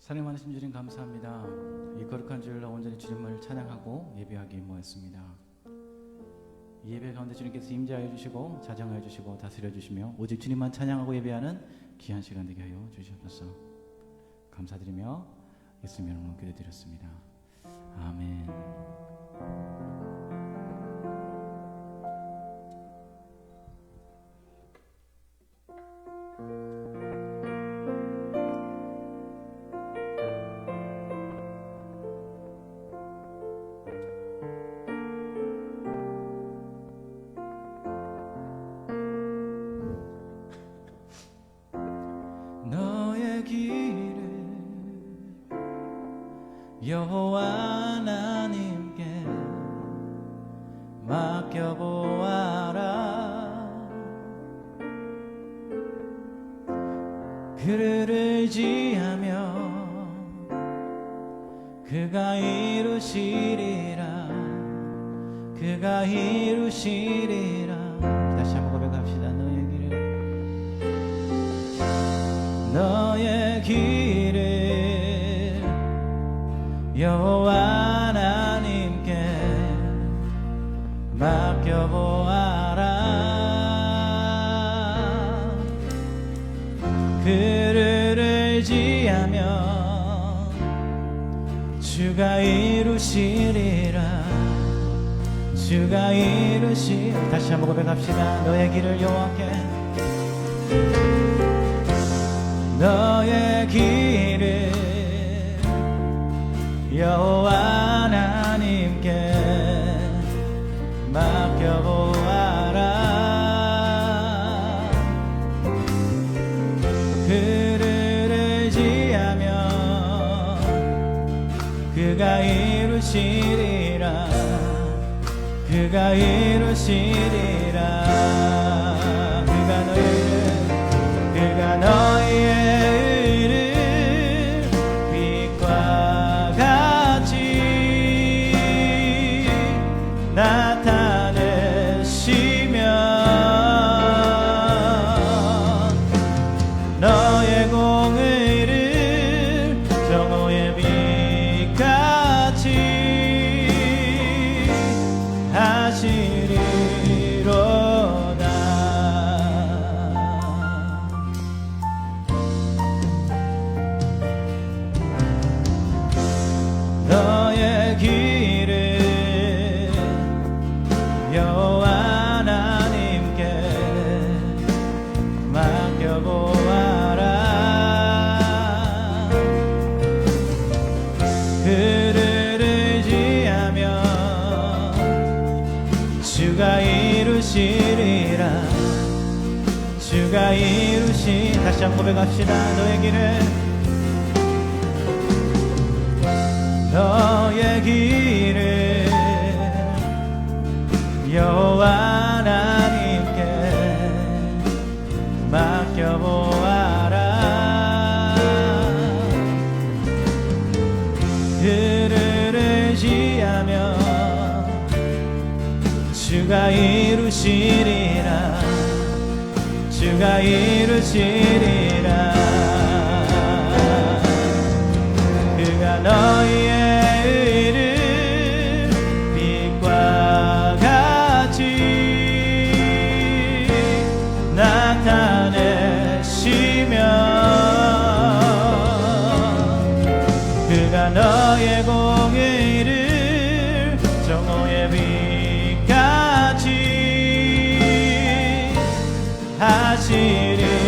사랑 많으신 주님 감사합니다. 이 거룩한 주일날 온전히 주님을 찬양하고 예배하기 모였습니다. 이 예배 가운데 주님께서 임재하여 주시고 자정하여 주시고 다스려 주시며 오직 주님만 찬양하고 예배하는 귀한 시간 되게 하여 주시옵소서. 감사드리며 예수님 이름으로 기도드렸습니다. 아멘. 너의 길을 여호와 하나님께 맡겨보아라. 그를 의지하며 그가 이루시리라. 그가 이루시리라. 다시 한번 고백합시다. 너의 길을 여호와 하나님께 맡겨보아라. 그를 의지하며 주가 이루시리라. 주가 이루시리라. 다시 한번 고백합시다. 너의 길을 여호와께, 너의 길을 여호와 하나님께 맡겨보아라. 그를 의지하며 그가 이루시리라. 그가 이루시리라. 그가 너의 나타내시면 너의 공의를 정오의 빛같이 하시리로다. 너의 길을 여호와 하나님께 맡겨보아라. 그를 의지하며 주가 이루시리라. 주가 이루시. 다시 한번 고백합시다. 너의 길을, 너의 길을 여호와 하나님께 맡겨보아라. 그를 의지하며 주가 이루시리라. 주가 이루시리라. 그가 너희의 의를 빛과 같이 나타내시며 그가 너의 공의를 정오의 빛같이 하시리로다.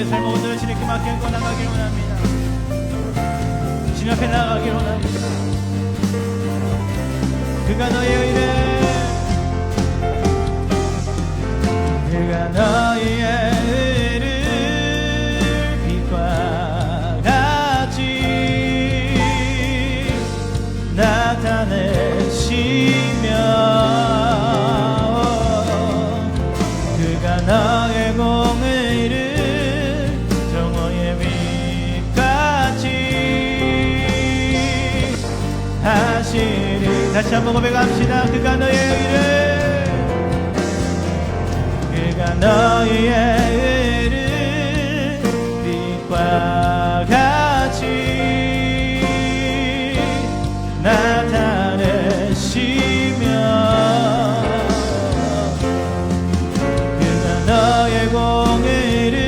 우리의 삶 모두 주님께 맡기고 나가길 원합니다. 주님 앞에 나가길 원합니다. 그가 너의 의를 그가 너의 의를 빛과 같이 나타내시며 그가 너의 공의를 정오의 빛같이 하시리. 다시 한번 고백합시다. 그가 너의 의를 그가 너의 의를 빛과 같이 나타내시며 그가 너의 공의를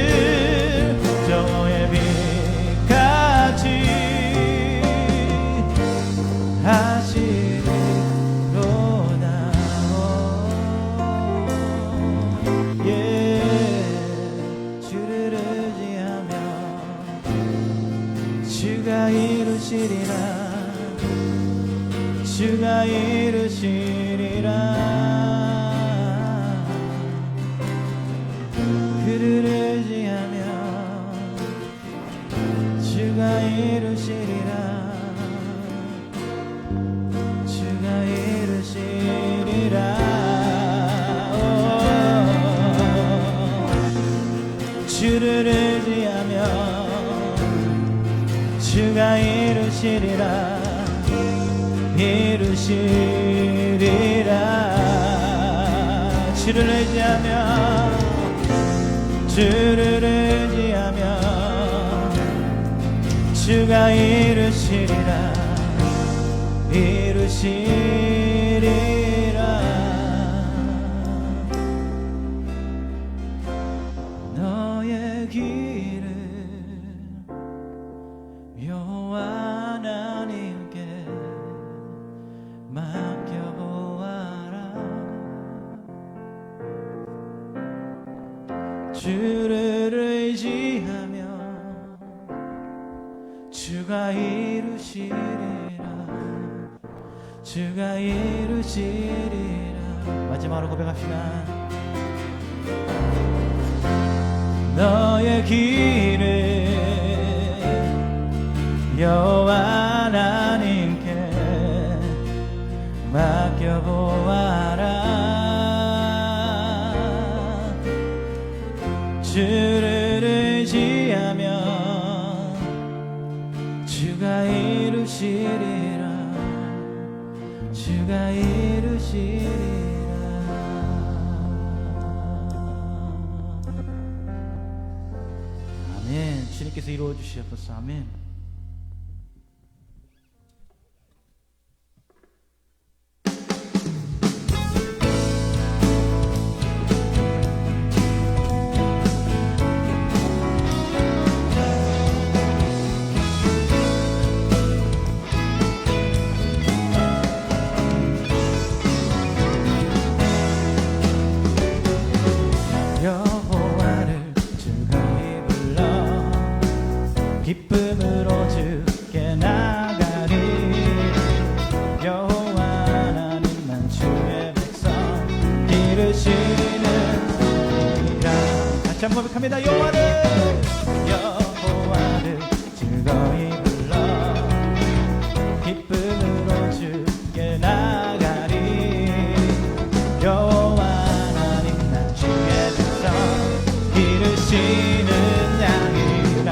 정오의 빛같이 하시리로다. 주를 의지하며 주가 이루시리라. 주가 이루시리라. 그를 의지하며 주가 이루시리라. 주가 이루시리라. 주를 의지하며 주가 이루시리라. 이루시리라. 주를 의지하며 주를 의지하며 주가 이루시리라. 이루시리라. 너의 길을 여호와 하나님께 맡겨보아라. 주를 의지하며 주가 이루시리라. 주가 이루시리라. 마지막으로 고백합시다. 너의 길을 여호와 하나님께 맡겨보아라. 주를 의지하며 주가 이루시리라. 주가 이루시리라. 아멘. 주님께서 이루어 주시옵소서. 아멘. 기쁨으로 주께 나가리. 여호와 하나님만 주의 백성 기르시느니라. 같이 한번 고백합니다. 여호와를 즐거이 불러 기쁨으로 주께 나가리. 여호와 하나님만 주의 백성 기르시는 양이라.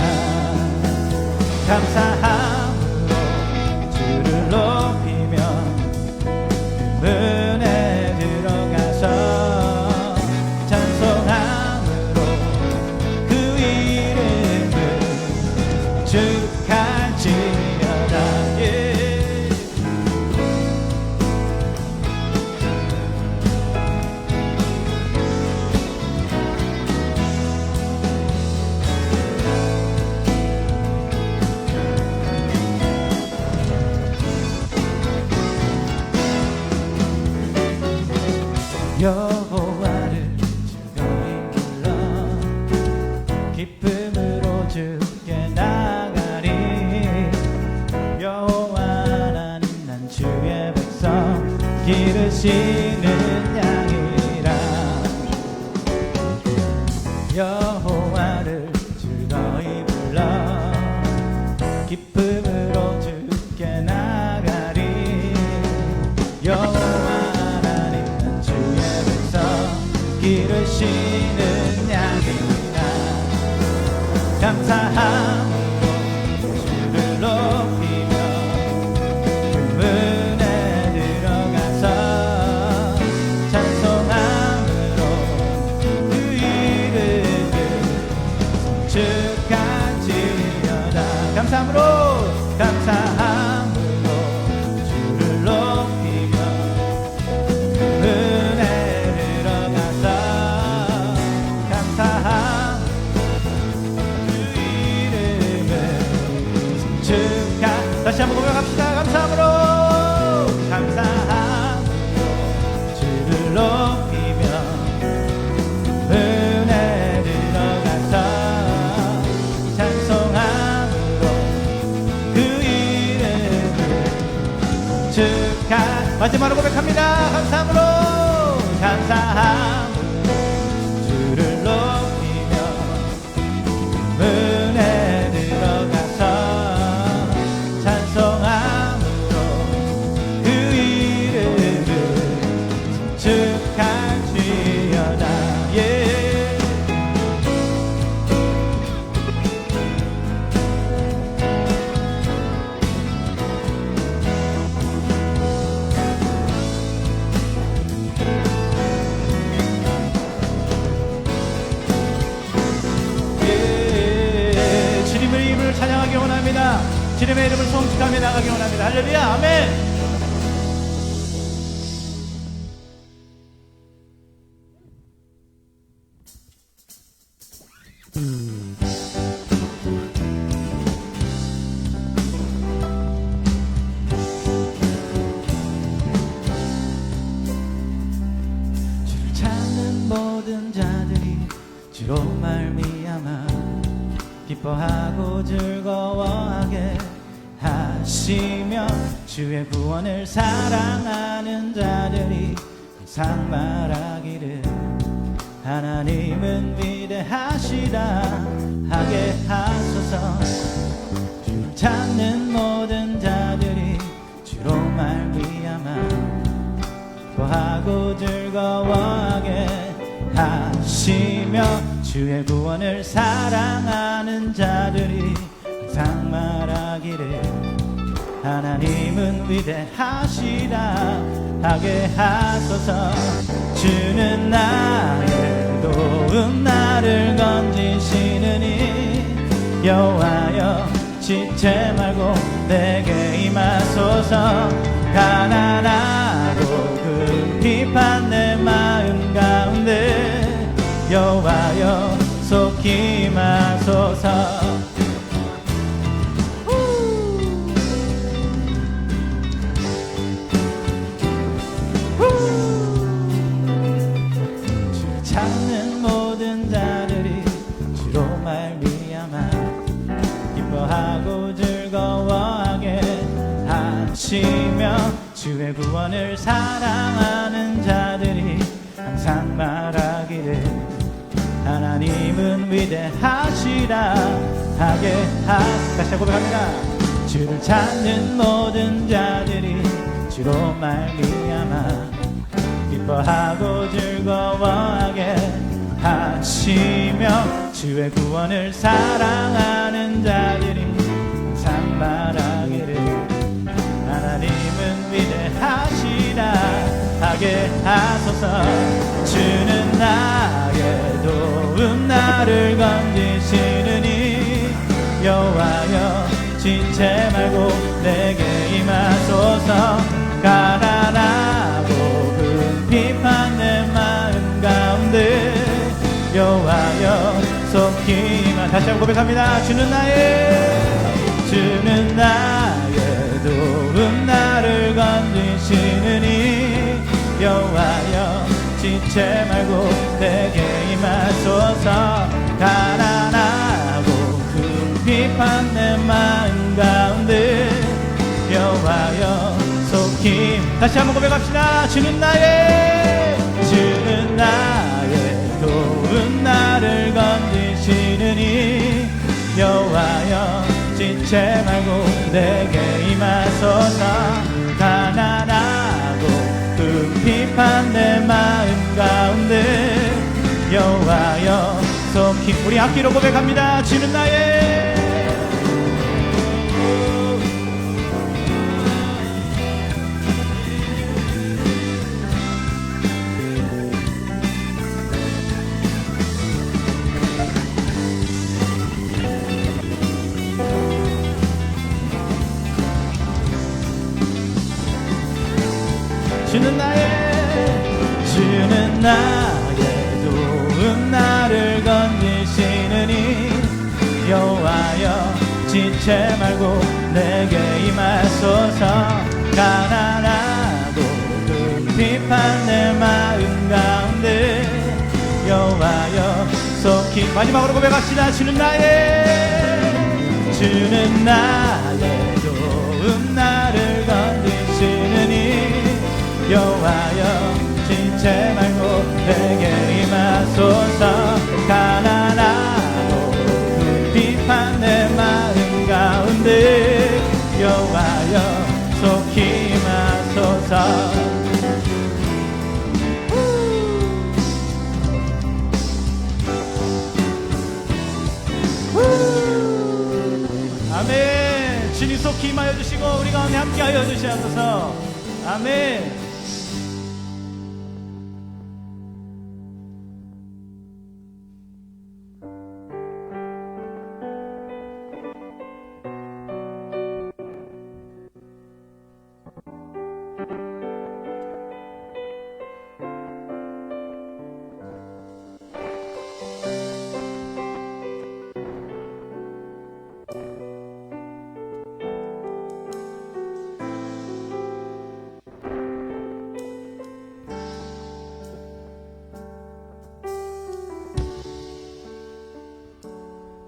감사함으로 주를 높이며 문에 들어가서 찬송함으로 그 이름을 축할지어다. 여호와를 즐거이 불러 기쁨을 기르시는 양이라 여호와를 즐거이 불러 기쁨으로 주께 나가리. 여호와 하나님은 주의 백성 기르시는 양이라 감사함으로 주를 높이며 문에 들어가서 찬송함으로 그 이름을 축하지어다. 감사함으로 주를 높이며 문에 들어가서 감사함으로 그 이름을 축하. 다시 한번 고백합시다. 감사함으로 주를 높이며 문에 들어가서 찬송함으로 그 이름을 축하. 마지막으로 고백합니다. 감사함으로 주를 높이며 문에 들어가서 찬송함으로 그 이름을 축하지어다. 예. 주님의 이름을 찬양하기 원합니다. 주님의 이름을 성축하며 나가기 원합니다. 할렐루야. 아멘. 주를 찾는 모든 자들이 주로 말미암아 기뻐하고 즐거워하게 하시며 주의 구원을 사랑하는 자들이 항상 말하기를 하나님은 위대하시다 하게 하소서. 주를 찾는 모든 자들이 주로 말미암아 기뻐하고 즐거워하게 하시며 주의 구원을 사랑하는 자들이 항상 말하기를 하나님은 위대하시다 하게 하소서. 주는 나의 도움 나를 건지시느니 여호와여 지체 말고 내게 임하소서. 가난하고 그 비판 내 마음 가운데 여호와여 속히 임하소서. 주를 찾는 모든 자들이 주로 말미암아 기뻐하고 즐거워하게 하시며 주의 구원을 사랑하는 자들이 항상 말하기를 하나님은 위대하시다 하게 다시 고백합니다. 주를 찾는 모든 자들이 주로 말미암아 기뻐하고 즐거워하게 하시며 주의 구원을 사랑하는 자들이 항상 말하기를 하나님은 위대하시다 하게 하소서. 주는 나의 도움 나를 건지시느니 여호와여 지체 말고 내게 임하소서. 가난하고 그 비판 내 마음 가운데 여호와여 속히 임하. 다시 한번 고백합니다. 주는 나의 도움 나를 건지시느니 여호와여 지체 말고 내게 임하소서. 가난하고 그 비판 내 마음 가운데 여호와여 속히 속히 다시 한번 고백합시다. 주는 나의 도움 나를 건지시느니 여호와여 지체 말고 내게 임하소서. 가난하고 궁핍한 내 마음 가운데 여호와여 속히 우리 악기로 고백합니다. 주는 나의 주는 나의 도움 나를 건지시느니 여호와여 지체 말고 내게 임하소서. 가난하고 궁핍한 내 마음 가운데 여호와여 속히 마지막으로 고백합시다. 주는 나의 도움 나를 건지시느니 여호와여 지체 말고 내게 임하소서. 가난하고 궁핍한 내 마음 가운데 여호와여 속히 임하소서. 아멘. 주님 속히 임하여 주시고 우리 가운데 함께하여 주시옵소서. 아멘.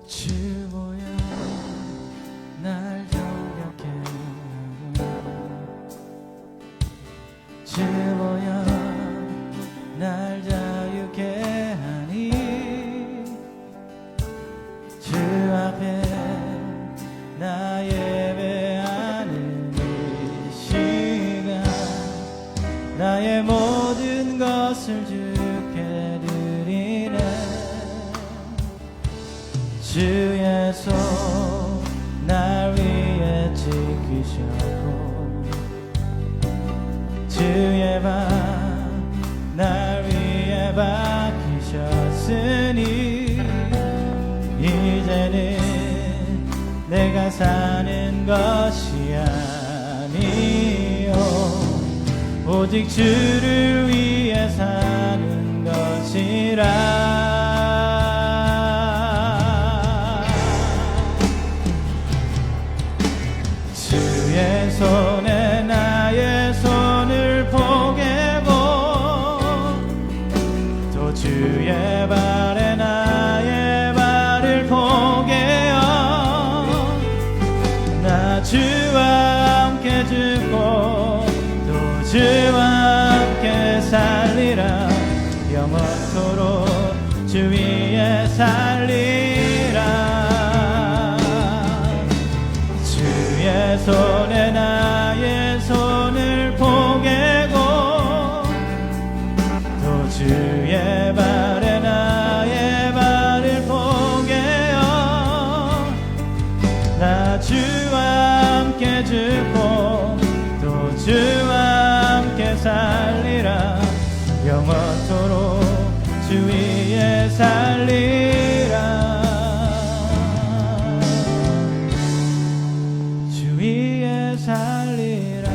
주보여 날 정결케 하고 주보여 날 자유케 하니 주 앞에 나 예배하는 이 시간 나의 모든 것을 주께 드리네. 주의 손 날 위해 지키셨고 주의 발 날 위해 박히셨으니 이제는 내가 사는 것이 아니요 오직 주를 위해 사는 것이라. 주의 손에 나의 손을 포개고 또 주의 발에 나의 발을 포개어 나 주와 함께 죽고 또 주와 함께 살리라. 영원토록 주 위에 살리라. 주의 손에 나의 손을 포개고 또 주의 발에 나의 발을 포개어 나 주와 함께 죽고 또 주와 함께 살리라. 영원토록 주 위에 살리라. 주 위에 살리라.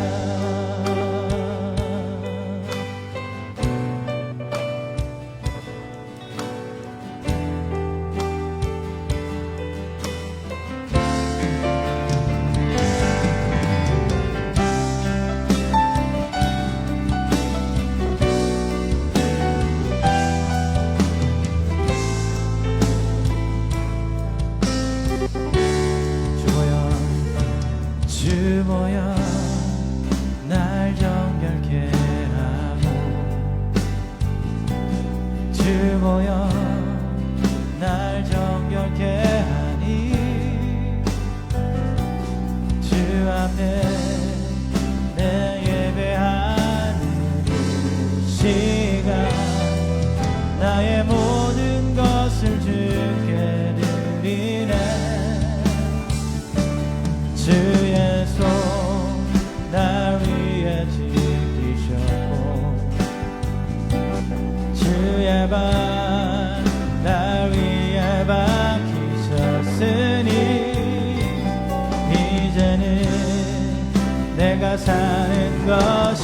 사는 것이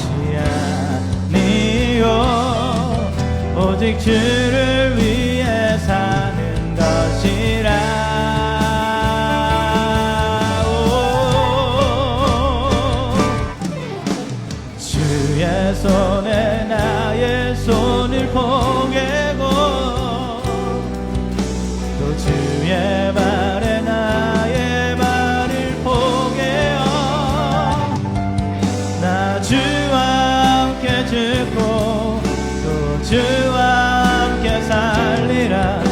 아니요 오직 주를 위해 사는 것이라. 주의 손에 나의 손을 포개고 또 주의 발에 나의 발을 포개어 나 주와 함께 죽고 또 주와 함께 살리라.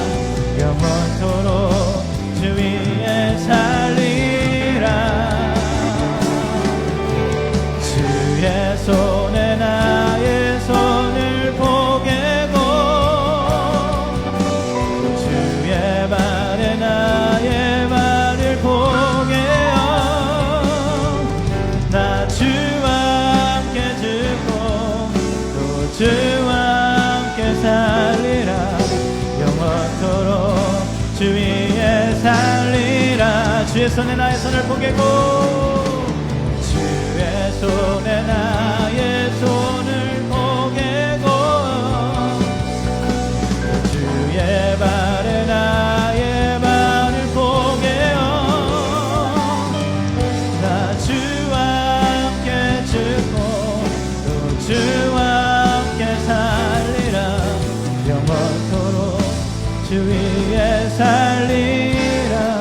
영원토록 주 위에 살리라. 주의 손에 나의 손을 포개고 주의 발에 나의 발을 포개어 나 주와 함께 죽고 또 주와 함께 살리라. 영원토록 주 위에 살리라. 주의 손에 나의 손을 포개고 주의 손에 나의 손을 포개고 주의 발에 나의 발을 포개어 나 주와 함께 죽고 또 주와 함께 살리라. 영원토록 주 위에 살리라.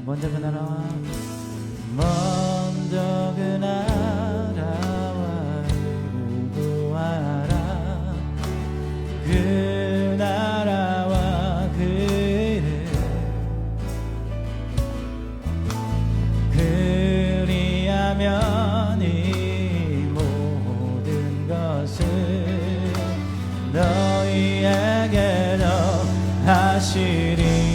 먼저 그 나라와 먼저 그 나라와 구하라. 그 나라와 그를 그리하면 이 모든 것을 너희에게 더하시리.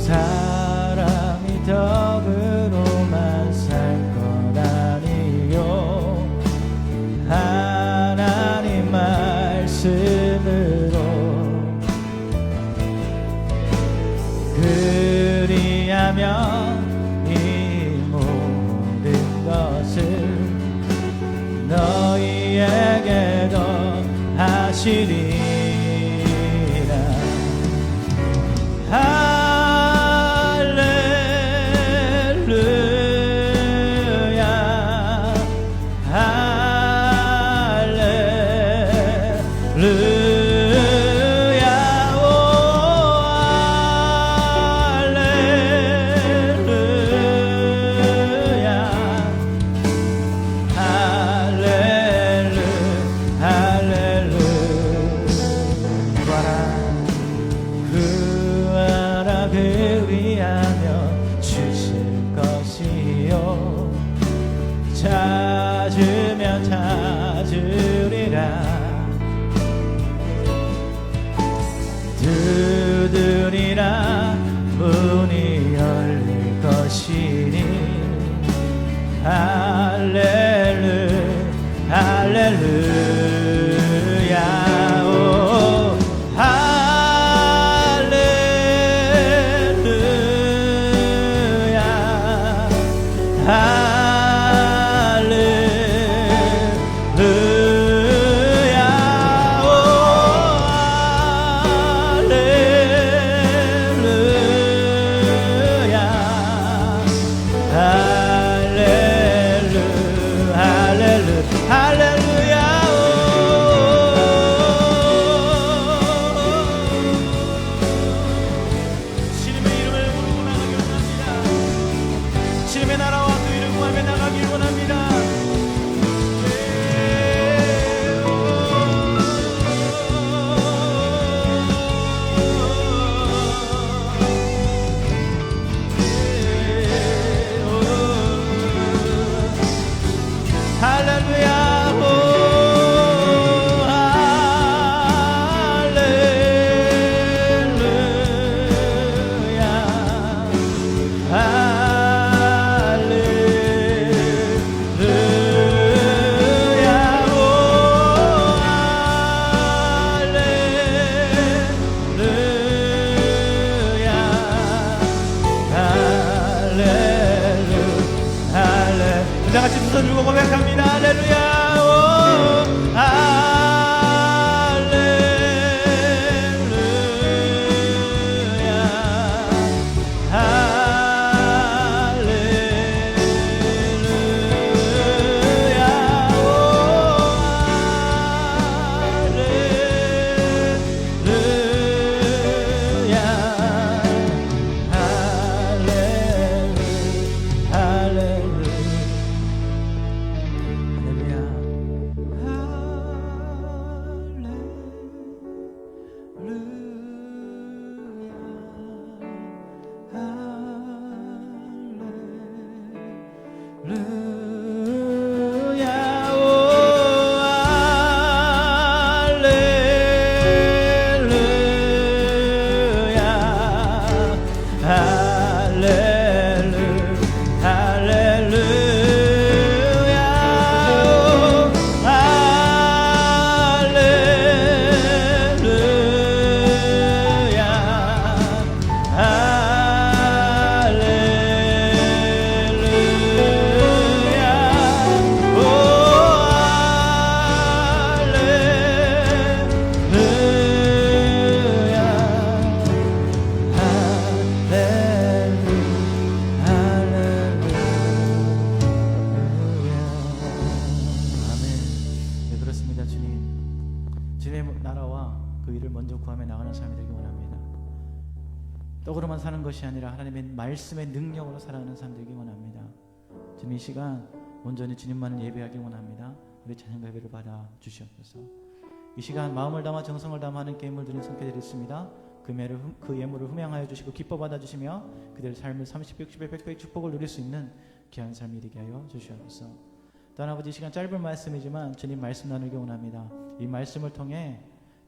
사람이 덕으로만 살 것 아니요 하나님 말씀으로 그리하면 이 모든 것을 너희에게도 하시리라. 할렐루야 할렐루야 떡으로만 사는 것이 아니라 하나님의 말씀의 능력으로 살아가는 삶 되기 원합니다. 주님, 이 시간 온전히 주님만을 예배하기 원합니다. 우리 찬양과 예배를 받아 주시옵소서. 이 시간 마음을 담아 정성을 담아 하나님께 예물 드린 손께 드렸습니다. 그 예물을 흠양하여 주시고 기뻐 받아 주시며 그들의 삶을 30, 60, 100배 축복을 누릴 수 있는 귀한 삶이 되게 하여 주시옵소서. 또한 아버지, 이 시간 짧은 말씀이지만 주님 말씀 나누기 원합니다. 이 말씀을 통해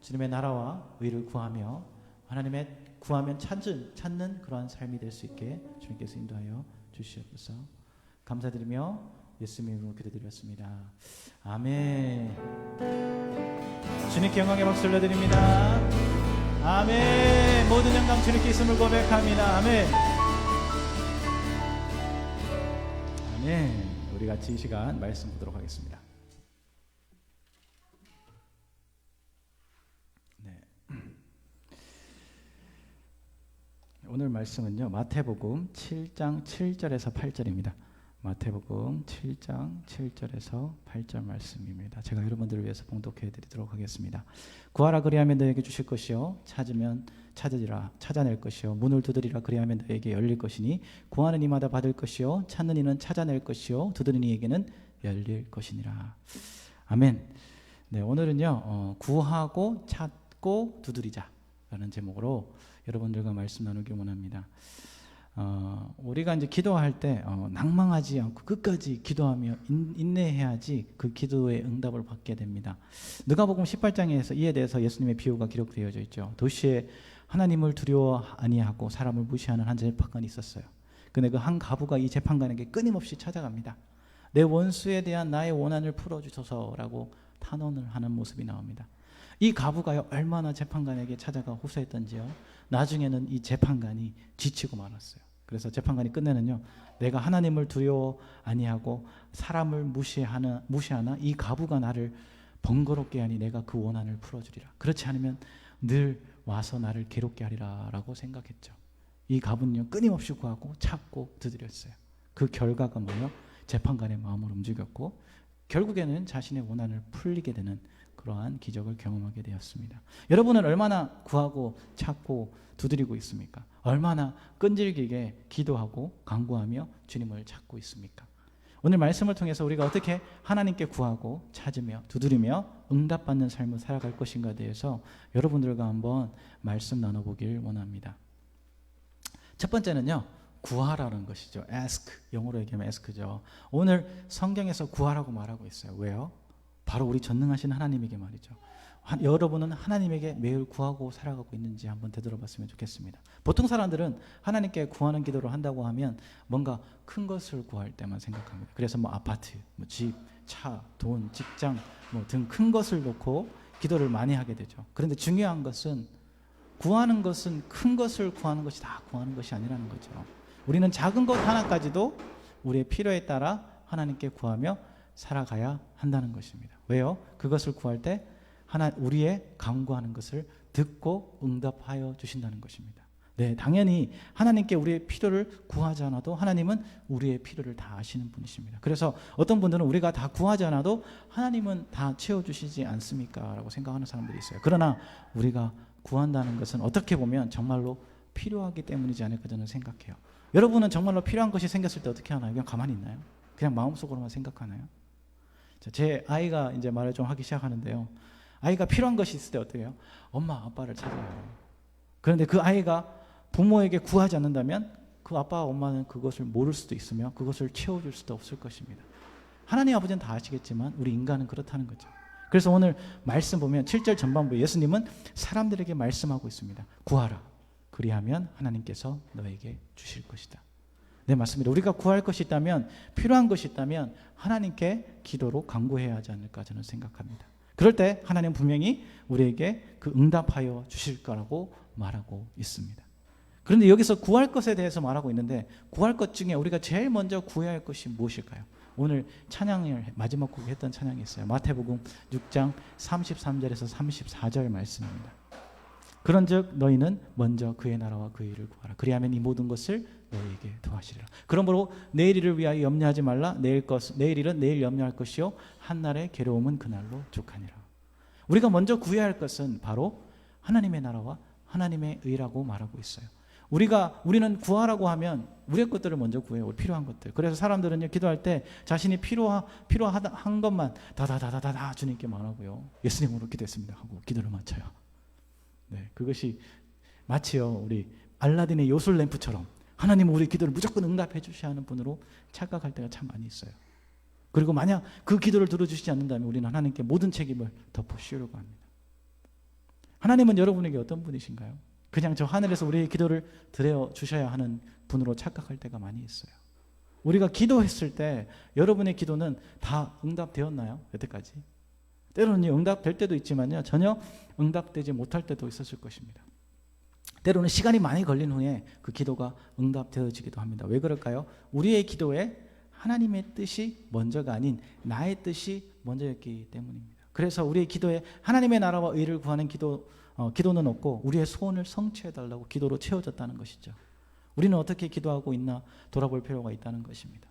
주님의 나라와 의를 구하며 하나님의 구하면 찾는 그러한 삶이 될 수 있게 주님께서 인도하여 주시옵소서. 감사드리며 예수님 이름으로 기도드렸습니다. 아멘. 주님께 영광의 박수 올려드립니다. 아멘. 모든 영광 주님께 있음을 고백합니다. 아멘. 아멘. 우리 같이 이 시간 말씀 보도록 하겠습니다. 오늘 말씀은요, 마태복음 7장 7절에서 8절입니다. 마태복음 7장 7절에서 8절 말씀입니다. 제가 여러분들을 위해서 봉독해 드리도록 하겠습니다. 구하라 그리하면 너에게 주실 것이요 찾으면 찾으리라 찾아낼 것이요 문을 두드리라 그리하면 너에게 열릴 것이니 구하는 이마다 받을 것이요 찾는 이는 찾아낼 것이요 두드리는 이에게는 열릴 것이니라. 아멘. 네, 오늘은요 구하고 찾고 두드리자라는 제목으로 여러분들과 말씀 나누기 원합니다. 우리가 이제 기도할 때 낭망하지 않고 끝까지 기도하며 인내해야지 그 기도의 응답을 받게 됩니다. 누가복음 18장에서 이에 대해서 예수님의 비유가 기록되어져 있죠. 도시에 하나님을 두려워 아니하고 사람을 무시하는 한 재판관이 있었어요. 근데 그 한 가부가 이 재판관에게 끊임없이 찾아갑니다. 내 원수에 대한 나의 원한을 풀어주소서라고 탄원을 하는 모습이 나옵니다. 이 과부가요 얼마나 재판관에게 찾아가 호소했던지요. 나중에는 이 재판관이 지치고 말았어요. 그래서 재판관이 끝내는요. 내가 하나님을 두려워 아니하고 사람을 무시하나 이 과부가 나를 번거롭게 하니 내가 그 원한을 풀어주리라. 그렇지 않으면 늘 와서 나를 괴롭게 하리라 라고 생각했죠. 이 과부는요 끊임없이 구하고 찾고 두드렸어요. 그 결과가 뭐예요? 재판관의 마음을 움직였고 결국에는 자신의 원한을 풀리게 되는 그러한 기적을 경험하게 되었습니다. 여러분은 얼마나 구하고 찾고 두드리고 있습니까? 얼마나 끈질기게 기도하고 간구하며 주님을 찾고 있습니까? 오늘 말씀을 통해서 우리가 어떻게 하나님께 구하고 찾으며 두드리며 응답받는 삶을 살아갈 것인가에 대해서 여러분들과 한번 말씀 나눠보길 원합니다. 첫 번째는요. 구하라는 것이죠. ask, 영어로 얘기하면 ask죠. 오늘 성경에서 구하라고 말하고 있어요. 왜요? 바로 우리 전능하신 하나님에게 말이죠. 여러분은 하나님에게 매일 구하고 살아가고 있는지 한번 되돌아봤으면 좋겠습니다. 보통 사람들은 하나님께 구하는 기도를 한다고 하면 뭔가 큰 것을 구할 때만 생각합니다. 그래서 뭐 아파트, 뭐 집, 차, 돈, 직장 뭐 등 큰 것을 놓고 기도를 많이 하게 되죠. 그런데 중요한 것은 구하는 것은 큰 것을 구하는 것이 다 구하는 것이 아니라는 거죠. 우리는 작은 것 하나까지도 우리의 필요에 따라 하나님께 구하며 살아가야 한다는 것입니다. 왜요? 그것을 구할 때 우리의 간구하는 것을 듣고 응답하여 주신다는 것입니다. 네, 당연히 하나님께 우리의 필요를 구하지 않아도 하나님은 우리의 필요를 다 아시는 분이십니다. 그래서 어떤 분들은 우리가 다 구하지 않아도 하나님은 다 채워주시지 않습니까? 라고 생각하는 사람들이 있어요. 그러나 우리가 구한다는 것은 어떻게 보면 정말로 필요하기 때문이지 않을까 저는 생각해요. 여러분은 정말로 필요한 것이 생겼을 때 어떻게 하나요? 그냥 가만히 있나요? 그냥 마음속으로만 생각하나요? 제 아이가 이제 말을 좀 하기 시작하는데요. 아이가 필요한 것이 있을 때 어떻게 해요? 엄마, 아빠를 찾아요. 그런데 그 아이가 부모에게 구하지 않는다면 그 아빠와 엄마는 그것을 모를 수도 있으며 그것을 채워줄 수도 없을 것입니다. 하나님 아버지는 다 아시겠지만 우리 인간은 그렇다는 거죠. 그래서 오늘 말씀 보면 7절 전반부에 예수님은 사람들에게 말씀하고 있습니다. 구하라. 그리하면 하나님께서 너에게 주실 것이다. 네, 맞습니다. 우리가 구할 것이 있다면, 필요한 것이 있다면 하나님께 기도로 간구해야 하지 않을까 저는 생각합니다. 그럴 때 하나님 분명히 우리에게 그 응답하여 주실 거라고 말하고 있습니다. 그런데 여기서 구할 것에 대해서 말하고 있는데 구할 것 중에 우리가 제일 먼저 구해야 할 것이 무엇일까요? 오늘 찬양을 마지막 곡에 했던 찬양이 있어요. 마태복음 6장 33절에서 34절 말씀입니다. 그런즉 너희는 먼저 그의 나라와 그의 일을 구하라. 그리하면 이 모든 것을 너희에게 더하시리라. 그러므로 내일 일을 위하여 염려하지 말라. 내일 일은 내일 염려할 것이요 한날의 괴로움은 그날로 족하니라. 우리가 먼저 구해야 할 것은 바로 하나님의 나라와 하나님의 의라고 말하고 있어요. 우리는 구하라고 하면 우리의 것들을 먼저 구해요. 필요한 것들. 그래서 사람들은요 기도할 때 자신이 필요한 것만 다다다다다 주님께 말하고요. 예수님으로 기도했습니다 하고 기도를 마쳐요. 네, 그것이 마치요 우리 알라딘의 요술 램프처럼 하나님은 우리 기도를 무조건 응답해 주셔야 하는 분으로 착각할 때가 참 많이 있어요. 그리고 만약 그 기도를 들어주시지 않는다면 우리는 하나님께 모든 책임을 덮어씌우려고 합니다. 하나님은 여러분에게 어떤 분이신가요? 그냥 저 하늘에서 우리의 기도를 들어주셔야 하는 분으로 착각할 때가 많이 있어요. 우리가 기도했을 때 여러분의 기도는 다 응답되었나요? 여태까지? 때로는 응답될 때도 있지만요 전혀 응답되지 못할 때도 있었을 것입니다. 때로는 시간이 많이 걸린 후에 그 기도가 응답되어지기도 합니다. 왜 그럴까요? 우리의 기도에 하나님의 뜻이 먼저가 아닌 나의 뜻이 먼저였기 때문입니다. 그래서 우리의 기도에 하나님의 나라와 의를 구하는 기도는 없고 우리의 소원을 성취해달라고 기도로 채워졌다는 것이죠. 우리는 어떻게 기도하고 있나 돌아볼 필요가 있다는 것입니다.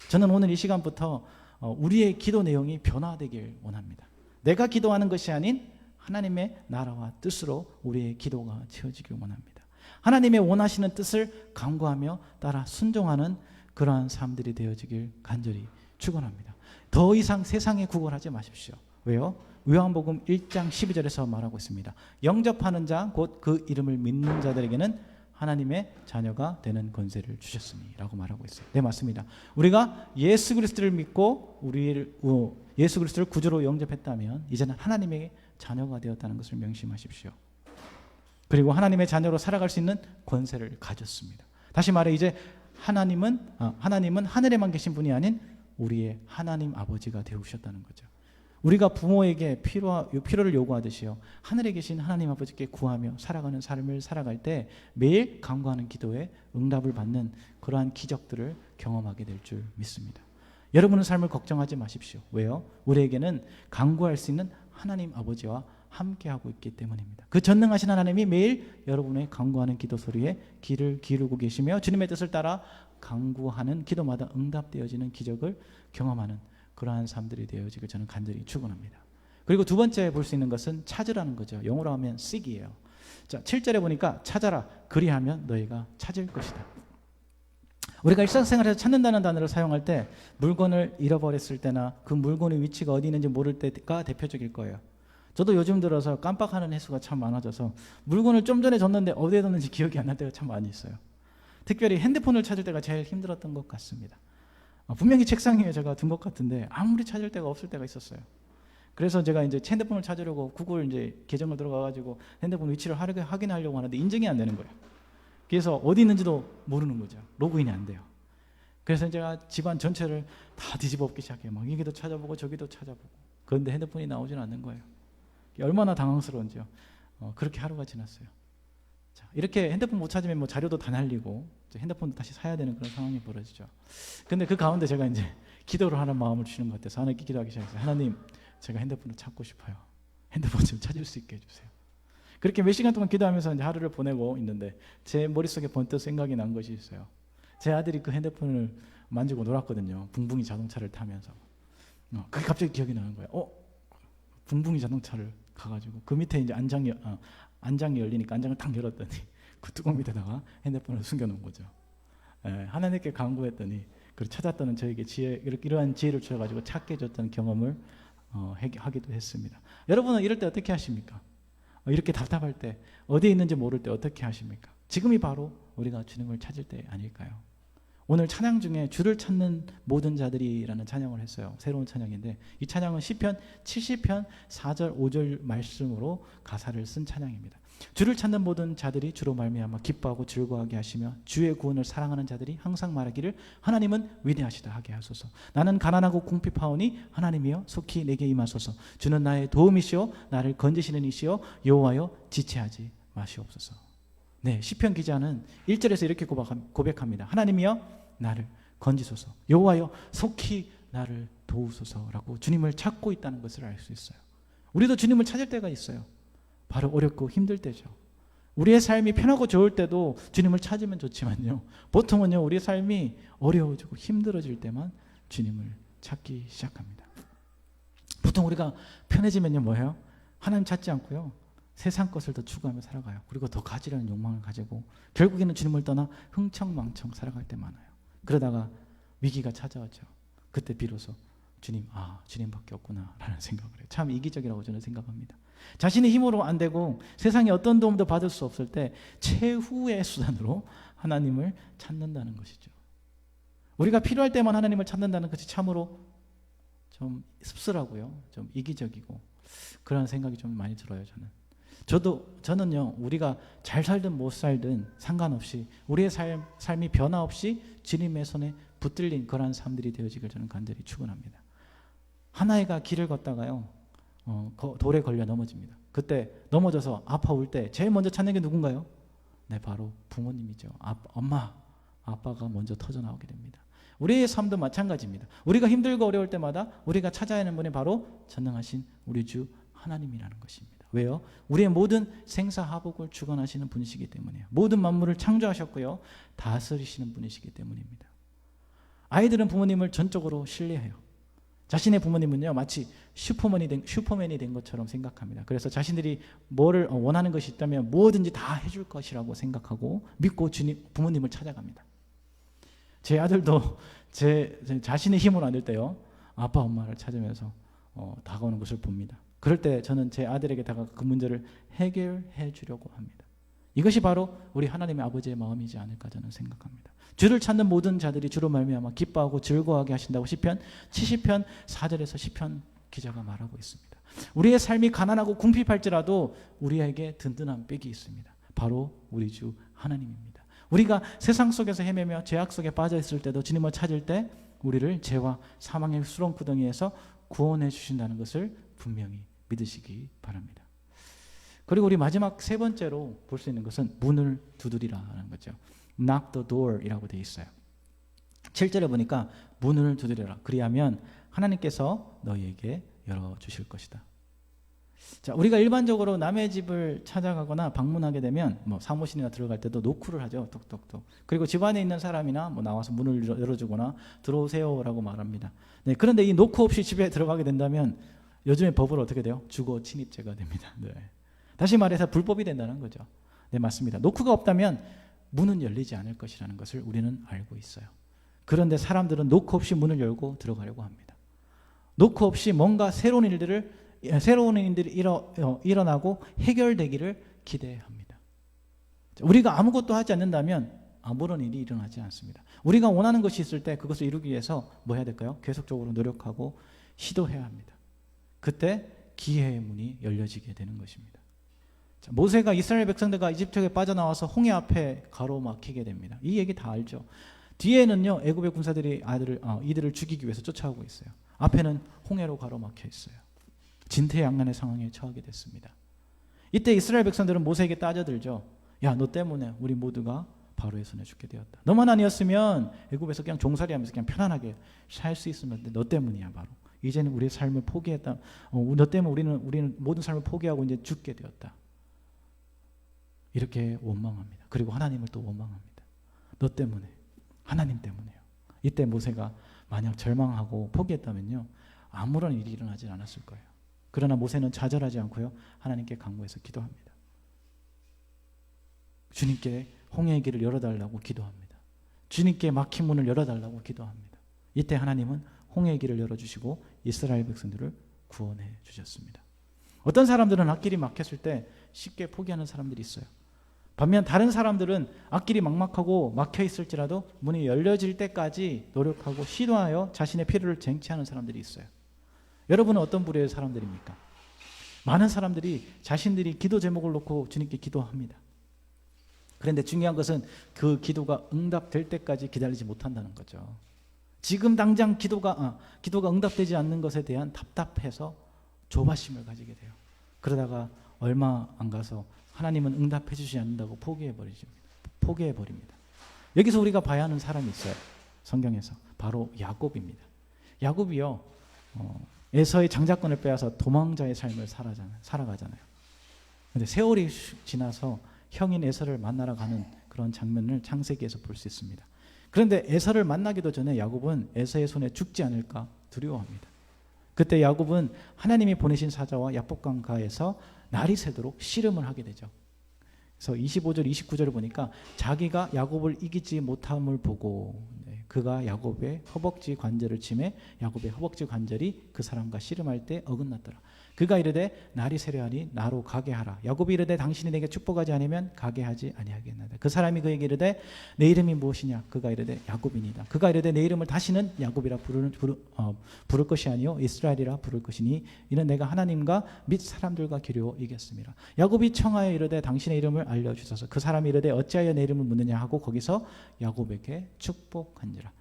저는 오늘 이 시간부터 우리의 기도 내용이 변화되길 원합니다. 내가 기도하는 것이 아닌 하나님의 나라와 뜻으로 우리의 기도가 채워지길 원합니다. 하나님의 원하시는 뜻을 간구하며 따라 순종하는 그러한 삶들이 되어지길 간절히 축원합니다. 더 이상 세상에 구걸하지 마십시오. 왜요? 요한복음 1장 12절에서 말하고 있습니다. 영접하는 자 곧 그 이름을 믿는 자들에게는 하나님의 자녀가 되는 권세를 주셨으니 라고 말하고 있어요. 네, 맞습니다. 우리가 예수 그리스도를 믿고 예수 그리스도를 구주로 영접했다면 이제는 하나님의 자녀가 되었다는 것을 명심하십시오. 그리고 하나님의 자녀로 살아갈 수 있는 권세를 가졌습니다. 다시 말해 이제 하나님은 하늘에만 계신 분이 아닌 우리의 하나님 아버지가 되우셨다는 거죠. 우리가 부모에게 필요를 요구하듯이요, 하늘에 계신 하나님 아버지께 구하며 살아가는 삶을 살아갈 때 매일 간구하는 기도에 응답을 받는 그러한 기적들을 경험하게 될 줄 믿습니다. 여러분의 삶을 걱정하지 마십시오. 왜요? 우리에게는 간구할 수 있는 하나님 아버지와 함께하고 있기 때문입니다. 그 전능하신 하나님이 매일 여러분의 간구하는 기도 소리에 귀를 기울이고 계시며 주님의 뜻을 따라 간구하는 기도마다 응답되어지는 기적을 경험하는 그러한 삶들이 되어지길 저는 간절히 축원합니다. 그리고 두 번째 볼 수 있는 것은 찾으라는 거죠. 영어로 하면 seek이에요. 자, 7절에 보니까 찾아라 그리하면 너희가 찾을 것이다. 우리가 일상생활에서 찾는다는 단어를 사용할 때 물건을 잃어버렸을 때나 그 물건의 위치가 어디 있는지 모를 때가 대표적일 거예요. 저도 요즘 들어서 깜빡하는 횟수가 참 많아져서 물건을 좀 전에 줬는데 어디에 뒀는지 기억이 안 날 때가 참 많이 있어요. 특별히 핸드폰을 찾을 때가 제일 힘들었던 것 같습니다. 분명히 책상 위에 제가 둔 것 같은데 아무리 찾을 데가 없을 때가 있었어요. 그래서 제가 이제 핸드폰을 찾으려고 구글 이제 계정을 들어가가지고 핸드폰 위치를 확인하려고 하는데 인증이 안 되는 거예요. 그래서 어디 있는지도 모르는 거죠. 로그인이 안 돼요. 그래서 제가 집안 전체를 다 뒤집어 엎기 시작해요. 막 여기도 찾아보고 저기도 찾아보고. 그런데 핸드폰이 나오지는 않는 거예요. 얼마나 당황스러운지요. 그렇게 하루가 지났어요. 자, 이렇게 핸드폰 못 찾으면 뭐 자료도 다 날리고 핸드폰도 다시 사야 되는 그런 상황이 벌어지죠. 근데 그 가운데 제가 이제 기도를 하는 마음을 주는 것 같아서 하나님께 기도하기 시작했어요. 하나님, 제가 핸드폰을 찾고 싶어요. 핸드폰 좀 찾을 수 있게 해주세요. 그렇게 몇 시간 동안 기도하면서 이제 하루를 보내고 있는데 제 머릿속에 번뜩 생각이 난 것이 있어요. 제 아들이 그 핸드폰을 만지고 놀았거든요. 붕붕이 자동차를 타면서. 그게 갑자기 기억이 나는 거예요. 붕붕이 자동차를 가가지고 그 밑에 이제 안장이 열리니까 안장을 탁 열었더니 그 뚜껑 밑에다가 핸드폰을 숨겨놓은 거죠. 하나님께 간구했더니 그걸 찾았다는 저에게 이러한 지혜를 주셔가지고 찾게 해줬다는 경험을 하기도 했습니다. 여러분은 이럴 때 어떻게 하십니까? 이렇게 답답할 때 어디에 있는지 모를 때 어떻게 하십니까? 지금이 바로 우리가 주님을 찾을 때 아닐까요? 오늘 찬양 중에 주를 찾는 모든 자들이라는 찬양을 했어요. 새로운 찬양인데 이 찬양은 시편 70편 4절 5절 말씀으로 가사를 쓴 찬양입니다. 주를 찾는 모든 자들이 주로 말미암아 기뻐하고 즐거워하게 하시며 주의 구원을 사랑하는 자들이 항상 말하기를 하나님은 위대하시다 하게 하소서. 나는 가난하고 궁핍하오니 하나님이여 속히 내게 임하소서. 주는 나의 도움이시오 나를 건지시는 이시오 여호와여 지체하지 마시옵소서. 네, 시편 기자는 1절에서 이렇게 고백합니다. 하나님이여 나를 건지소서. 여호와여 속히 나를 도우소서라고 주님을 찾고 있다는 것을 알 수 있어요. 우리도 주님을 찾을 때가 있어요. 바로 어렵고 힘들 때죠. 우리의 삶이 편하고 좋을 때도 주님을 찾으면 좋지만요. 보통은요, 우리의 삶이 어려워지고 힘들어질 때만 주님을 찾기 시작합니다. 보통 우리가 편해지면요, 뭐예요? 하나님 찾지 않고요, 세상 것을 더 추구하며 살아가요. 그리고 더 가지려는 욕망을 가지고 결국에는 주님을 떠나 흥청망청 살아갈 때 많아요. 그러다가 위기가 찾아오죠. 그때 비로소 주님밖에 없구나 라는 생각을 해요. 참 이기적이라고 저는 생각합니다. 자신의 힘으로 안 되고 세상에 어떤 도움도 받을 수 없을 때 최후의 수단으로 하나님을 찾는다는 것이죠. 우리가 필요할 때만 하나님을 찾는다는 것이 참으로 좀 씁쓸하고요, 좀 이기적이고 그런 생각이 좀 많이 들어요. 저는요, 우리가 잘 살든 못 살든 상관없이 우리의 삶이 변화 없이 주님의 손에 붙들린 그러한 삶들이 되어지길 저는 간절히 축원합니다. 하나이가 길을 걷다가요, 돌에 걸려 넘어집니다. 그때 넘어져서 아파올 때 제일 먼저 찾는 게 누군가요? 네, 바로 부모님이죠. 엄마, 아빠가 먼저 터져 나오게 됩니다. 우리의 삶도 마찬가지입니다. 우리가 힘들고 어려울 때마다 우리가 찾아야 하는 분이 바로 전능하신 우리 주 하나님이라는 것입니다. 왜요? 우리의 모든 생사화복을 주관하시는 분이시기 때문이에요. 모든 만물을 창조하셨고요, 다스리시는 분이시기 때문입니다. 아이들은 부모님을 전적으로 신뢰해요. 자신의 부모님은요, 마치 슈퍼맨이 된 것처럼 생각합니다. 그래서 자신들이 뭐를 원하는 것이 있다면 무엇든지 다 해줄 것이라고 생각하고 믿고 부모님을 찾아갑니다. 제 아들도 제 자신의 힘으로 안 될 때요, 아빠 엄마를 찾으면서 다가오는 것을 봅니다. 그럴 때 저는 제 아들에게 다가가 그 문제를 해결해 주려고 합니다. 이것이 바로 우리 하나님의 아버지의 마음이지 않을까 저는 생각합니다. 주를 찾는 모든 자들이 주로 말미암아 기뻐하고 즐거워하게 하신다고 시편 70편 4절에서 시편 기자가 말하고 있습니다. 우리의 삶이 가난하고 궁핍할지라도 우리에게 든든한 빽이 있습니다. 바로 우리 주 하나님입니다. 우리가 세상 속에서 헤매며 죄악 속에 빠져 있을 때도 주님을 찾을 때 우리를 죄와 사망의 수렁구덩이에서 구원해 주신다는 것을 분명히 믿으시기 바랍니다. 그리고 우리 마지막 세 번째로 볼 수 있는 것은 문을 두드리라는 거죠. Knock the door이라고 되어 있어요. 7절에 보니까 문을 두드려라. 그리하면 하나님께서 너희에게 열어주실 것이다. 자, 우리가 일반적으로 남의 집을 찾아가거나 방문하게 되면 뭐 사무실이나 들어갈 때도 노크를 하죠. 톡톡톡. 그리고 집 안에 있는 사람이나 뭐 나와서 문을 열어주거나 들어오세요라고 말합니다. 네, 그런데 이 노크 없이 집에 들어가게 된다면 요즘에 법으로 어떻게 돼요? 주거 침입죄가 됩니다. 네. 다시 말해서 불법이 된다는 거죠. 네, 맞습니다. 노크가 없다면 문은 열리지 않을 것이라는 것을 우리는 알고 있어요. 그런데 사람들은 노크 없이 문을 열고 들어가려고 합니다. 노크 없이 뭔가 새로운 일들이 일어나고 해결되기를 기대합니다. 우리가 아무것도 하지 않는다면 아무런 일이 일어나지 않습니다. 우리가 원하는 것이 있을 때 그것을 이루기 위해서 뭐 해야 될까요? 계속적으로 노력하고 시도해야 합니다. 그때 기회의 문이 열려지게 되는 것입니다. 자, 모세가 이스라엘 백성들과 이집트에 빠져나와서 홍해 앞에 가로막히게 됩니다. 이 얘기 다 알죠. 뒤에는요, 애굽의 군사들이 이들을 죽이기 위해서 쫓아오고 있어요. 앞에는 홍해로 가로막혀 있어요. 진퇴양난의 상황에 처하게 됐습니다. 이때 이스라엘 백성들은 모세에게 따져들죠. 야, 너 때문에 우리 모두가 바로의 손에 죽게 되었다. 너만 아니었으면 애굽에서 그냥 종살이하면서 그냥 편안하게 살 수 있었는데 너 때문이야. 바로 이제는 우리의 삶을 포기했다. 너 때문에 우리는 모든 삶을 포기하고 이제 죽게 되었다. 이렇게 원망합니다. 그리고 하나님을 또 원망합니다. 너 때문에, 하나님 때문에요. 이때 모세가 만약 절망하고 포기했다면요, 아무런 일이 일어나지 않았을 거예요. 그러나 모세는 좌절하지 않고요, 하나님께 간구해서 기도합니다. 주님께 홍해의 길을 열어달라고 기도합니다. 주님께 막힌 문을 열어달라고 기도합니다. 이때 하나님은 홍해의 길을 열어주시고 이스라엘 백성들을 구원해 주셨습니다. 어떤 사람들은 앞길이 막혔을 때 쉽게 포기하는 사람들이 있어요. 반면 다른 사람들은 앞길이 막막하고 막혀 있을지라도 문이 열려질 때까지 노력하고 시도하여 자신의 필요를 쟁취하는 사람들이 있어요. 여러분은 어떤 부류의 사람들입니까? 많은 사람들이 자신들이 기도 제목을 놓고 주님께 기도합니다. 그런데 중요한 것은 그 기도가 응답될 때까지 기다리지 못한다는 거죠. 지금 당장 기도가 응답되지 않는 것에 대한 답답해서 조바심을 가지게 돼요. 그러다가 얼마 안 가서 하나님은 응답해 주지 않는다고 포기해버립니다. 여기서 우리가 봐야 하는 사람이 있어요. 성경에서. 바로 야곱입니다. 야곱이요, 에서의 장자권을 빼앗아 도망자의 삶을 살아가잖아요. 그런데 세월이 지나서 형인 에서를 만나러 가는 그런 장면을 창세기에서 볼 수 있습니다. 그런데 에서를 만나기도 전에 야곱은 에서의 손에 죽지 않을까 두려워합니다. 그때 야곱은 하나님이 보내신 사자와 야복강가에서 날이 새도록 씨름을 하게 되죠. 그래서 25절, 29절을 보니까 자기가 야곱을 이기지 못함을 보고 그가 야곱의 허벅지 관절을 치매 야곱의 허벅지 관절이 그 사람과 씨름할 때 어긋났더라. 그가 이르되 날이 세려하니 나로 가게 하라. 야곱이 이르되 당신이 내게 축복하지 않으면 가게 하지 아니하겠나이다. 그 사람이 그에게 이르되 내 이름이 무엇이냐. 그가 이르되 야곱이니이다. 그가 이르되 내 이름을 다시는 야곱이라 부를 것이 아니요 이스라엘이라 부를 것이니 이는 내가 하나님과 및 사람들과 기르어 이겼습니다. 야곱이 청하여 이르되 당신의 이름을 알려주소서. 그 사람이 이르되 어찌하여 내 이름을 묻느냐 하고 거기서 야곱에게 축복한지라.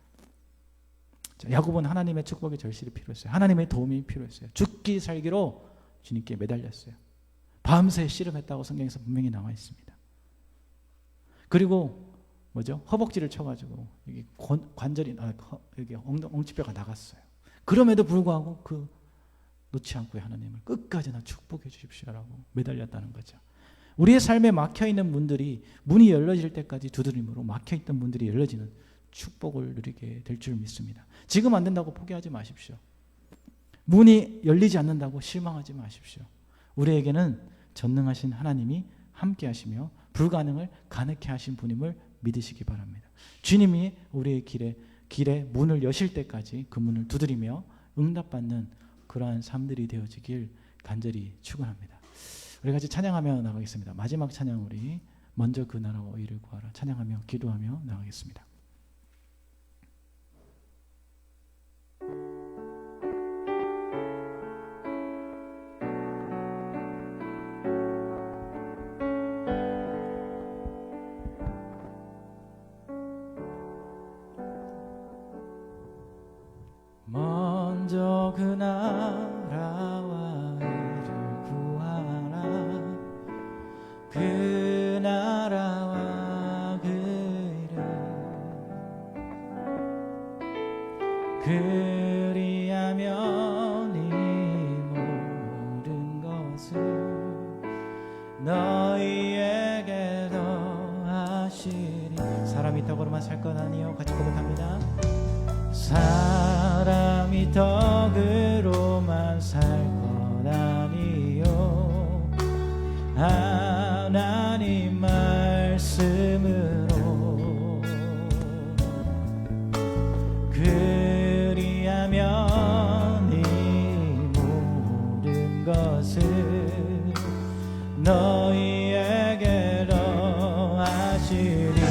야곱은 하나님의 축복이 절실히 필요했어요. 하나님의 도움이 필요했어요. 죽기 살기로 주님께 매달렸어요. 밤새 씨름했다고 성경에서 분명히 나와 있습니다. 그리고 허벅지를 쳐가지고 여기 관절이 여기 엉치뼈가 나갔어요. 그럼에도 불구하고 놓지 않고 하나님을 끝까지 나 축복해 주십시오라고 매달렸다는 거죠. 우리의 삶에 막혀있는 문들이 문이 열려질 때까지 두드림으로 막혀있던 문들이 열려지는 축복을 누리게 될 줄 믿습니다. 지금 안 된다고 포기하지 마십시오. 문이 열리지 않는다고 실망하지 마십시오. 우리에게는 전능하신 하나님이 함께 하시며 불가능을 가능케 하신 분임을 믿으시기 바랍니다. 주님이 우리의 길에 문을 여실 때까지 그 문을 두드리며 응답받는 그러한 삶들이 되어지길 간절히 축원합니다. 우리 같이 찬양하며 나가겠습니다. 마지막 찬양 우리 먼저 그 나라와 의를 구하라 찬양하며 기도하며 나가겠습니다. 그 나라와 의를 구하라. 그 나라와 그 의를 그리하면 이 모든 것을 너희에게 더하시리. 사람이 떡으로만 살 것 아니요. 같이 고백합니다. 사람이 떡으로만 살 것 아니요. 하나님 말씀으로 그리하면 이 모든 것을 너희에게 더하시리라.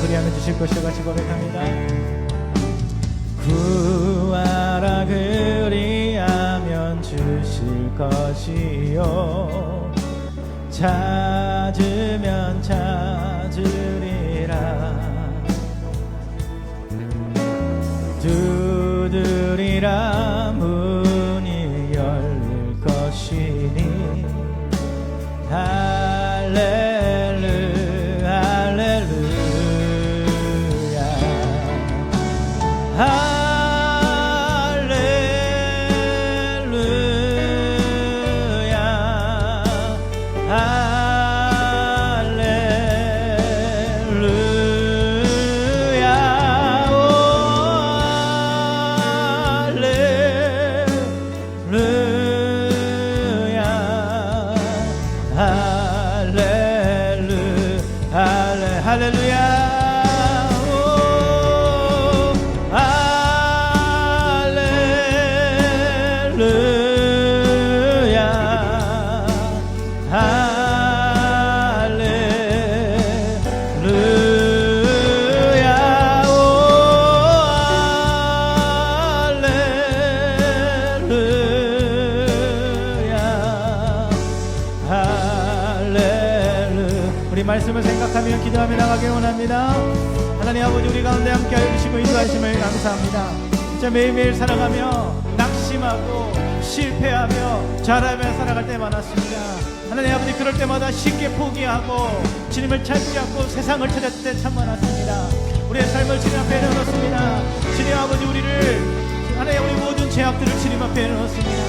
그리하면 주실 것이라 같이 고백합니다. 구하라 그리하면 주실 것이요. 찾으면 찾으리라. 두드리라 문이 열릴 것이니. 할렐루야 할렐루야 말씀을 생각하며 기도하며 나가기 원합니다. 하나님 아버지, 우리 가운데 함께하여 주시고 인도하심을 감사합니다. 진짜 매일매일 살아가며 낙심하고 실패하며 잘하며 살아갈 때 많았습니다. 하나님 아버지, 그럴 때마다 쉽게 포기하고 주님을 찾지 않고 세상을 찾았을 때 참 많았습니다. 우리의 삶을 주님 앞에 내놓습니다. 주님 아버지, 우리를 하나님 우리 모든 죄악들을 주님 앞에 내놓습니다.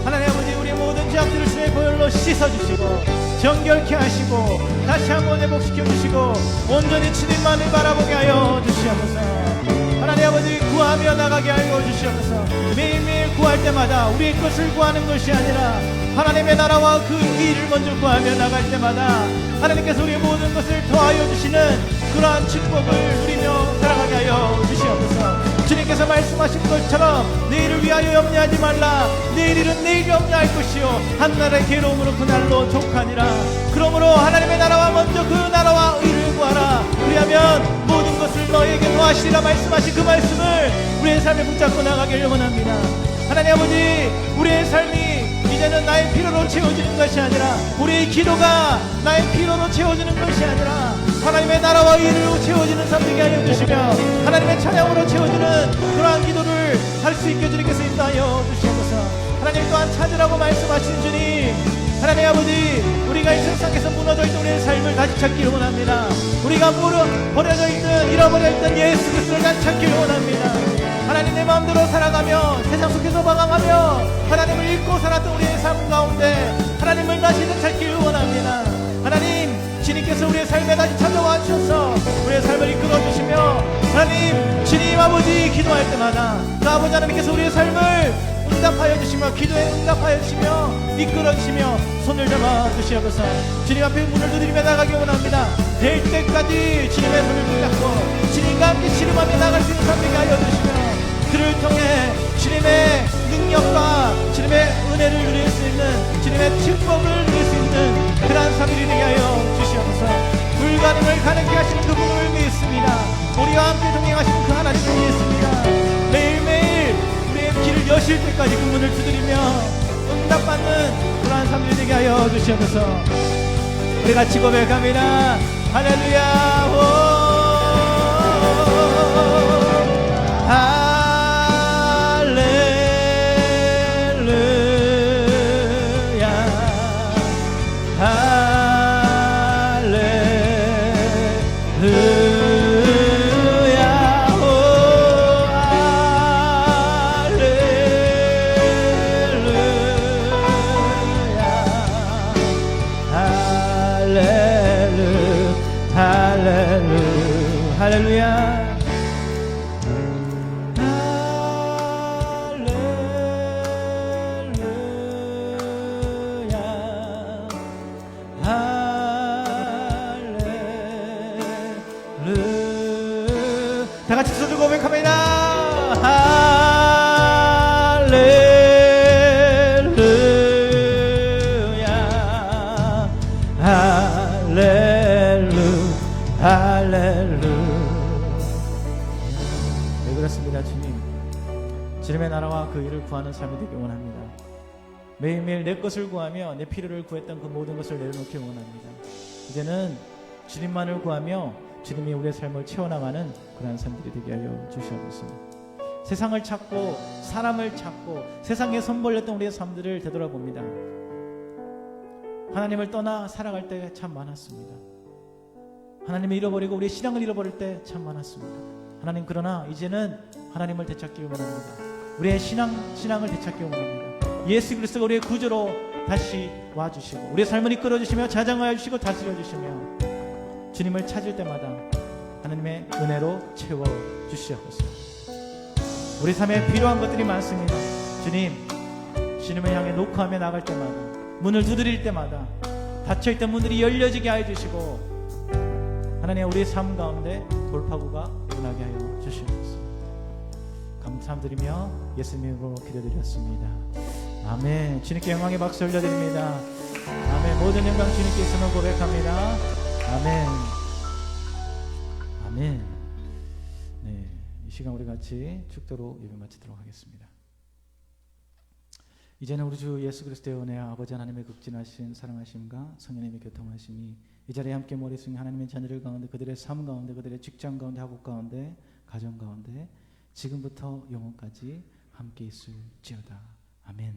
하나님 아버지, 우리 모든 죄악들을 주님의 보혈로 씻어주시고 정결케 하시고 다시 한번 회복시켜 주시고 온전히 주님만을 바라보게 하여 주시옵소서. 하나님 아버지, 구하며 나가게 하여 주시옵소서. 매일매일 구할 때마다 우리의 것을 구하는 것이 아니라 하나님의 나라와 그 일을 먼저 구하며 나갈 때마다 하나님께서 우리의 모든 것을 더하여 주시는 그러한 축복을 누리며 살아가게 하여 주시옵소서. 주님께서 말씀하신 것처럼 내일을 위하여 염려하지 말라. 내일은 내일이 염려할 것이요 한날의 괴로움으로 그날로 족하니라. 그러므로 하나님의 나라와 먼저 그 나라와 의를 구하라. 그리하면 모든 것을 너에게 더하시리라 말씀하신 그 말씀을 우리의 삶에 붙잡고 나가길 원합니다. 하나님 아버지, 우리의 삶이 이제는 나의 필요로 채워지는 것이 아니라 우리의 기도가 나의 필요로 채워지는 것이 아니라 하나님의 나라와 의를 채워지는 삶 되게 하여 주시며 하나님의 찬양으로 채워지는 그러한 기도를 할 수 있게 주님께서 인도하여 주시옵소서. 하나님 또한 찾으라고 말씀하신 주님, 하나님 아버지, 우리가 이 세상에서 무너져 있는 우리의 삶을 다시 찾기를 원합니다. 우리가 버려져 있는 잃어버려 있던 예수 그리스도를 다시 찾기를 원합니다. 하나님, 내 마음대로 살아가며 세상 속에서 방황하며 하나님을 잊고 살았던 우리의 삶 가운데 하나님을 다시 찾기를 원합니다. 하나님, 주님께서 우리의 삶에 다시 찾아와 주셔서 우리의 삶을 이끌어 주시며 하나님, 주님 아버지, 기도할 때마다 그 아버지 하나님께서 우리의 삶을 응답하여 주시며 기도에 응답하여 주시며 이끌어 주시며 손을 잡아 주시옵소서. 주님 앞에 문을 두드리며 나가기 원합니다. 될 때까지 주님의 손을 붙잡고 주님과 함께 씨름하며 나갈 수 있는 삶 되게 하여 주시며 그를 통해 주님의 능력과 하나님의 축복을 누릴 수 있는 그러한 삶이 되게 하여 주시옵소서. 불가능을 가능케 하시는 그분을 믿습니다. 우리와 함께 동행하시는 그 하나님을 믿습니다. 매일매일 우리의 길을 여실 때까지 그 문을 두드리며 응답받는 그러한 삶이 되게 하여 주시옵소서. 우리 같이 고백합니다. 할렐루야. 할렐루야. 다 같이 소리 고백합니다. 할렐루야. 할렐루야. 네, 그렇습니다. 주님, 주님의 나라와 그 일을 구하는 삶이 되기 원합니다. 매일매일 내 것을 구하며 내 필요를 구했던 그 모든 것을 내려놓기 원합니다. 이제는 주님만을 구하며 주님이 우리의 삶을 채워나가는 그러한 삶들이 되게 하여 주시옵소서. 세상을 찾고 사람을 찾고 세상에 손벌렸던 우리의 삶들을 되돌아봅니다. 하나님을 떠나 살아갈 때 참 많았습니다. 하나님을 잃어버리고 우리의 신앙을 잃어버릴 때 참 많았습니다. 하나님, 그러나 이제는 하나님을 되찾기 원합니다. 우리의 신앙을 되찾기 원합니다. 예수 그리스도가 우리의 구주로 다시 와주시고 우리의 삶을 이끌어주시며 자장하여 주시고 다스려주시며 주님을 찾을 때마다 하나님의 은혜로 채워주시옵소서. 우리 삶에 필요한 것들이 많습니다. 주님을 향해 녹화하며 나갈 때마다, 문을 두드릴 때마다 닫혀있던 문들이 열려지게 하여 주시고 하나님, 우리의 삶 가운데 돌파구가 일어나게 하여 주시옵소서. 감사드리며 예수님으로 기도드렸습니다. 아멘. 주님께 영광의 박수 올려드립니다. 아멘. 모든 영광 주님께 있음을 고백합니다. 아멘. 아멘. 네, 이 시간 우리 같이 축도로 예배 마치도록 하겠습니다. 이제는 우리 주 예수 그리스도의 은혜와 아버지 하나님의 극진하신 사랑하심과 성령님의 교통하심이 이 자리에 함께 머리 숙인 하나님의 자녀들 가운데, 그들의 삶 가운데, 그들의 직장 가운데, 학업 가운데, 가정 가운데 지금부터 영원까지 함께 있을지어다. 아멘.